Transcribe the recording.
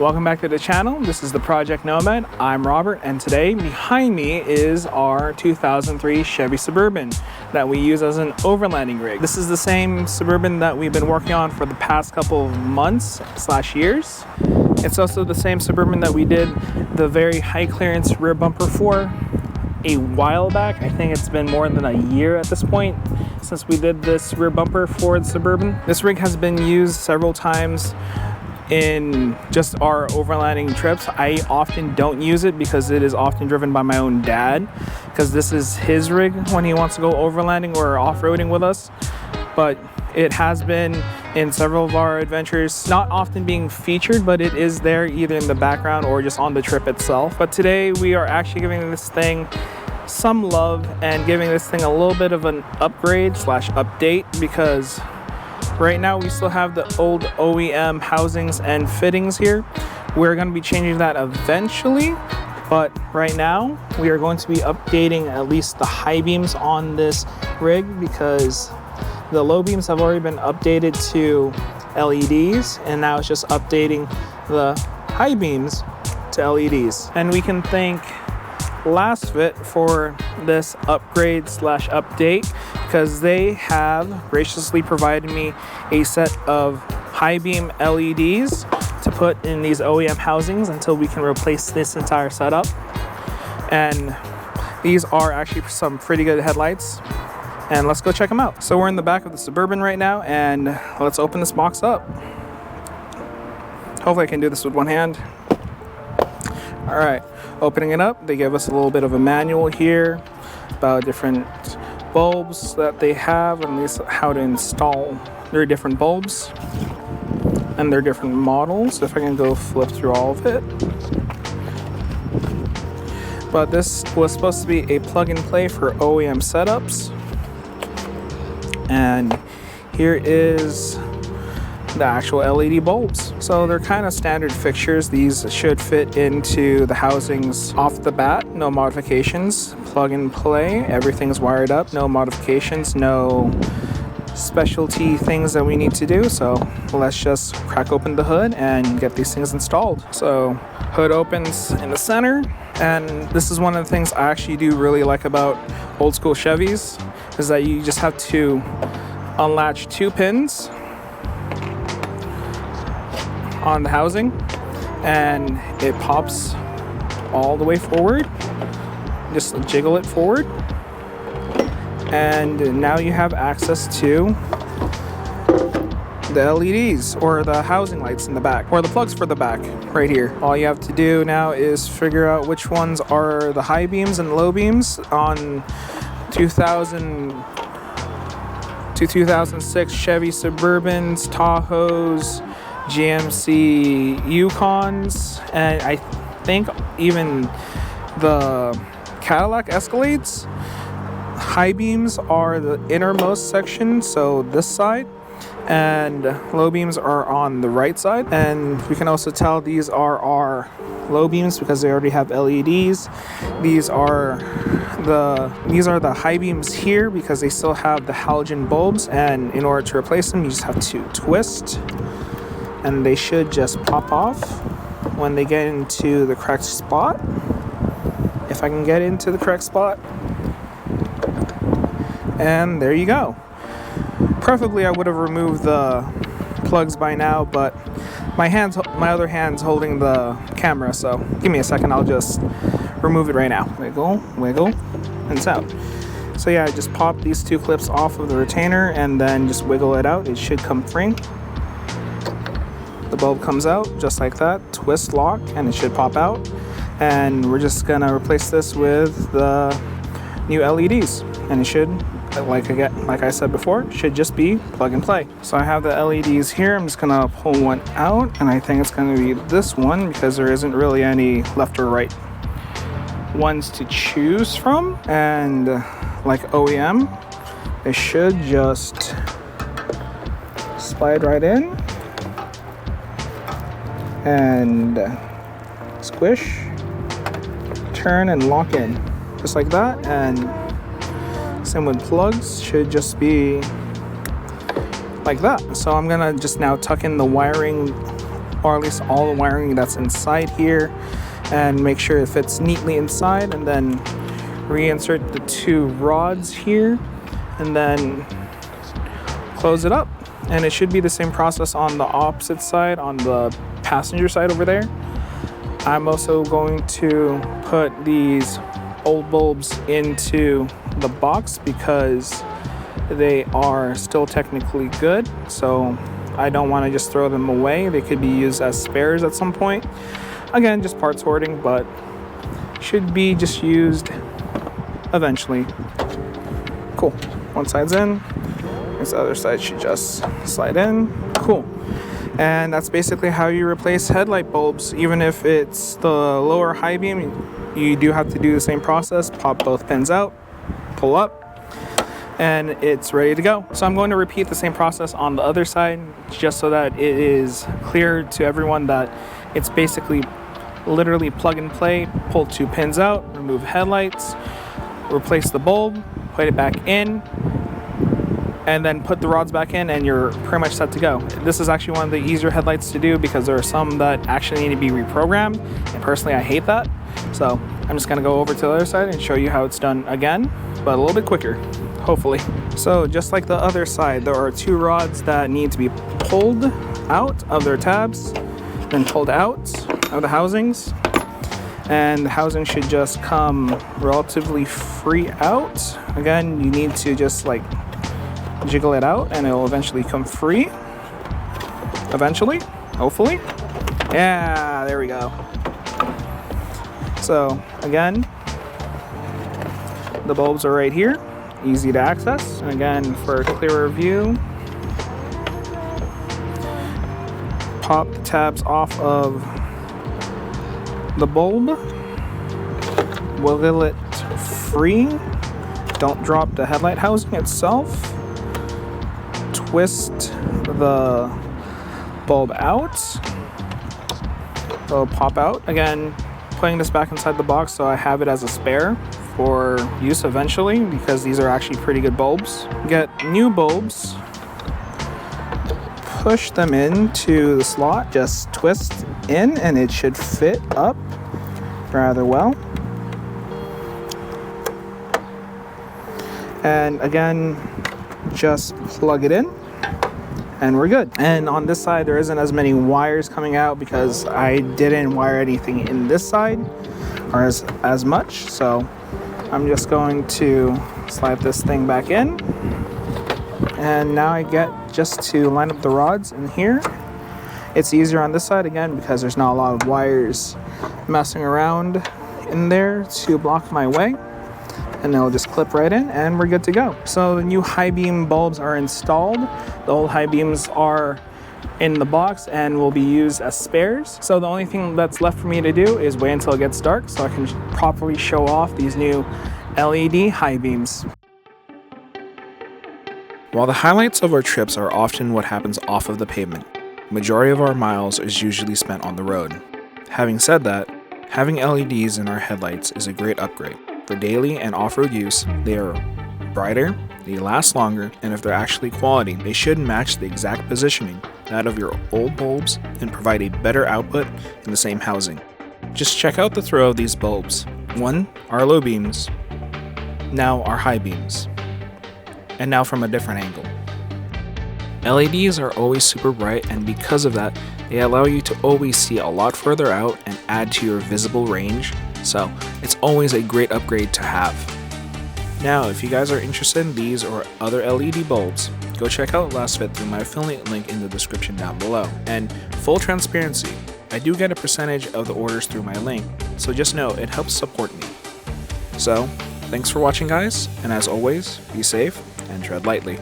Welcome back to the channel. This is the Project Nomad. I'm Robert, and today behind me is our 2003 Chevy Suburban that we use as an overlanding rig. This is the same Suburban that we've been working on for the past couple of months / years. It's also the same Suburban that we did the very high clearance rear bumper for a while back. I think it's been more than a year at this point since we did this rear bumper for the Suburban. This rig has been used several times in just our overlanding trips. I often don't use it because it is often driven by my own dad, because this is his rig when he wants to go overlanding or off-roading with us. But it has been in several of our adventures, not often being featured, but it is there either in the background or just on the trip itself. But today we are actually giving this thing some love and giving this thing a little bit of an upgrade / update, because right now we still have the old OEM housings and fittings here. We're going to be changing that eventually, but right now we are going to be updating at least the high beams on this rig, because the low beams have already been updated to LEDs, and now it's just updating the high beams to LEDs. And we can thank Lasfit for this upgrade / update, because they have graciously provided me a set of high beam LEDs to put in these OEM housings until we can replace this entire setup. And these are actually some pretty good headlights, and let's go check them out. So we're in the back of the Suburban right now, and let's open this box up. Hopefully I can do this with one hand. All right, opening it up, they give us a little bit of a manual here about different bulbs that they have and how to install their different bulbs and their different models. If I can go flip through all of it. But this was supposed to be a plug and play for OEM setups. And here is the actual LED bulbs. So they're kind of standard fixtures. These should fit into the housings off the bat. No modifications, plug and play. Everything's wired up, no modifications, no specialty things that we need to do. So let's just crack open the hood and get these things installed. So hood opens in the center, and this is one of the things I actually do really like about old school Chevys, is that you just have to unlatch 2 pins on the housing, and it pops all the way forward. Just jiggle it forward, and now you have access to the LEDs, or the housing lights in the back, or the plugs for the back right here. All you have to do now is figure out which ones are the high beams and low beams on 2000 to 2006 Chevy Suburbans, Tahoes, GMC Yukons, and I think even the Cadillac Escalades. High beams are the innermost section, so this side, and low beams are on the right side. And we can also tell these are our low beams because they already have LEDs. These are the high beams here because they still have the halogen bulbs, and in order to replace them you just have to twist, and they should just pop off when they get into the correct spot. If I can get into the correct spot. And there you go. Preferably I would have removed the plugs by now, but my other hand's holding the camera, so give me a second, I'll just remove it right now. Wiggle, wiggle, and it's out. So yeah, I just pop these 2 clips off of the retainer and then just wiggle it out. It should come free. The bulb comes out just like that, twist, lock, and it should pop out. And we're just gonna replace this with the new LEDs, and it should, like I said before, should just be plug and play. So I have the LEDs here. I'm just gonna pull one out, and I think it's gonna be this one because there isn't really any left or right ones to choose from. And like OEM, they should just slide right in and squish, turn, and lock in just like that. And same with plugs, should just be like that. So I'm gonna just now tuck in the wiring or at least all the wiring that's inside here, and make sure it fits neatly inside, and then reinsert the 2 rods here, and then close it up. And it should be the same process on the opposite side, on the passenger side over there. I'm also going to put these old bulbs into the box because they are still technically good, so I don't want to just throw them away. They could be used as spares at some point. Again, just parts hoarding, but should be just used eventually. Cool. One side's in. This other side should just slide in. Cool. And that's basically how you replace headlight bulbs. Even if it's the lower high beam, you do have to do the same process. Pop both pins out, pull up, and it's ready to go. So I'm going to repeat the same process on the other side, just so that it is clear to everyone that it's basically literally plug and play. Pull 2 pins out, remove headlights, replace the bulb, put it back in, and then put the rods back in, and you're pretty much set to go. This is actually one of the easier headlights to do because there are some that actually need to be reprogrammed, and personally I hate that. So I'm just gonna go over to the other side and show you how it's done again, but a little bit quicker, hopefully. So just like the other side, there are 2 rods that need to be pulled out of their tabs, then pulled out of the housings, and the housing should just come relatively free out. Again, you need to just like jiggle it out and it will eventually come free. Eventually, hopefully. Yeah, there we go. So again, the bulbs are right here, easy to access. And again, for a clearer view, pop the tabs off of the bulb, wiggle it free, don't drop the headlight housing itself, twist the bulb out, it'll pop out. Again, putting this back inside the box so I have it as a spare for use eventually, because these are actually pretty good bulbs. Get new bulbs, push them into the slot, just twist in and it should fit up rather well. And again, just plug it in and we're good. And on this side there isn't as many wires coming out because I didn't wire anything in this side or as much, so I'm just going to slide this thing back in, and now I get just to line up the rods in here. It's easier on this side again because there's not a lot of wires messing around in there to block my way, and they'll just clip right in and we're good to go. So the new high beam bulbs are installed. The old high beams are in the box and will be used as spares. So the only thing that's left for me to do is wait until it gets dark so I can properly show off these new LED high beams. While the highlights of our trips are often what happens off of the pavement, majority of our miles is usually spent on the road. Having said that, having LEDs in our headlights is a great upgrade. For daily and off-road use, they are brighter, they last longer, and if they're actually quality, they should match the exact positioning that of your old bulbs and provide a better output in the same housing. Just check out the throw of these bulbs. One, our low beams, now our high beams, and now from a different angle. LEDs are always super bright, and because of that, they allow you to always see a lot further out and add to your visible range, so it's always a great upgrade to have. Now, if you guys are interested in these or other LED bulbs, go check out Lasfit through my affiliate link in the description down below. And full transparency, I do get a percentage of the orders through my link, so just know it helps support me. So, thanks for watching guys, and as always, be safe and tread lightly.